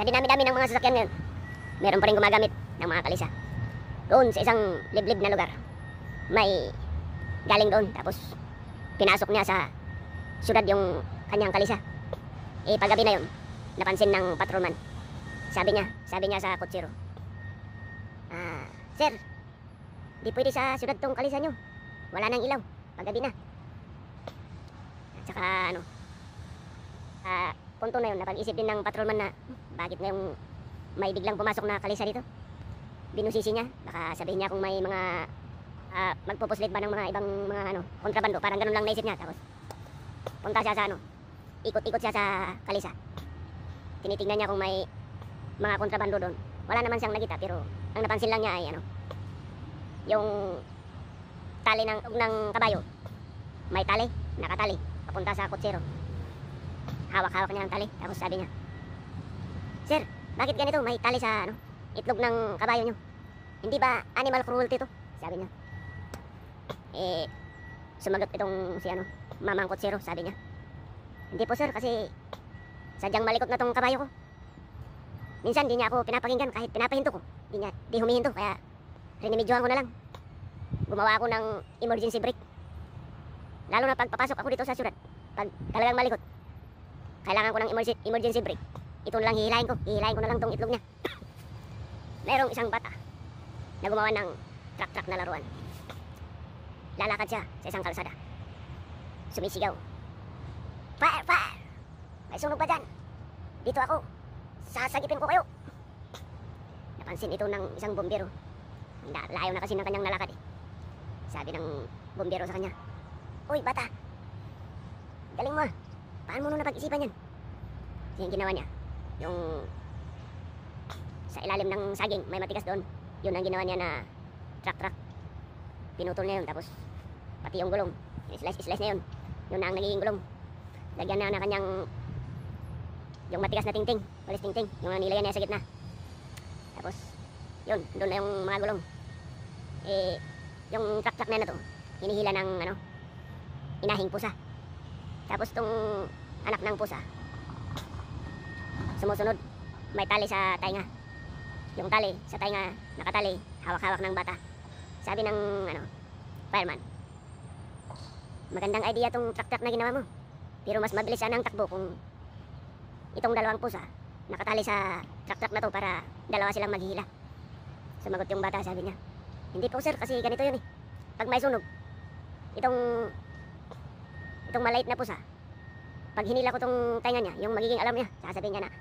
Sa dinami-dami ng mga sasakyan ngayon, meron pa rin gumagamit ng mga kalisa. Doon sa isang liblib na lugar, may galing doon, tapos pinasok niya sa syudad yung kanyang kalisa. Eh paggabi na yun, napansin ng patrolman. Sabi niya sa kutsero, sir, di pwede sa syudad tong kalisa nyo. Wala nang ilaw, paggabi na. At saka punto na yun, napag-isip din ng patrolman na bakit ngayong may biglang pumasok na kalisa dito. Binusisi niya, baka sabihin niya kung may mga magpupuslit ba ng mga ibang mga kontrabando. Parang ganun lang naisip niya. Tapos punta siya sa ikot-ikot siya sa kalisa. Tinitingnan niya kung may mga kontrabando doon. Wala naman siyang nakita, pero ang napansin lang niya ay yung tali ng kabayo. May tali, nakatali papunta sa kutsero. Hawak-hawak niya ang tali. Tapos sabi niya, sir, bakit ganito? May tali sa itlog ng kabayo nyo. Hindi ba animal cruelty to? Sabi niya. Eh, sumagot itong si mamang kutsero. Sabi niya, hindi po sir, kasi sadyang malikot na tong kabayo ko. Minsan di niya ako pinapakinggan kahit pinapahinto ko. Di humihinto, kaya rinimedyohan ko na lang. Gumawa ako ng emergency brake. Lalo na pagpapasok ako dito sa syudad, pag talagang malikot, kailangan ko ng emergency brake. Ito na lang hihilahin ko na lang tong itlog niya. Merong isang bata na gumawa ng truck na laruan. Lalakad siya sa isang kalsada, sumisigaw, fire, fire! May sunog ba dyan? Dito ako, sasagipin ko kayo. Napansin ito ng isang bombero. Layo na kasi ng kanyang nalakad eh. Sabi ng bombero sa kanya, uy bata, galing mo, paano mo nung napag-isipan yan? Yung ginawa niya, yung sa ilalim ng saging, may matigas doon. Yun ang ginawa niya na truck. Pinutol niya yun, tapos pati yung gulong, slice niya yun. Yun na ang nagiging gulong. Lagyan na kanyang yung matigas na tingting, walis tingting, yung nilayan niya sa gitna. Tapos yun, doon na yung mga gulong. Eh, yung truck na to, hinihila ng inahing pusa. Tapos tong anak ng pusa, sumusunod, may tali sa tainga. Yung tali sa tainga, nakatali, hawak-hawak ng bata. Sabi ng fireman, magandang idea tong truck na ginawa mo, pero mas mabilis sana ang takbo kung itong dalawang pusa nakatali sa truck na to para dalawa silang maghihila. Sumagot yung bata, sabi niya, hindi po sir, kasi ganito yun eh. Pag may sunog, itong maliit na pusa, pag hinila ko tong tainga niya, yung magiging alarm niya, sasabihin niya na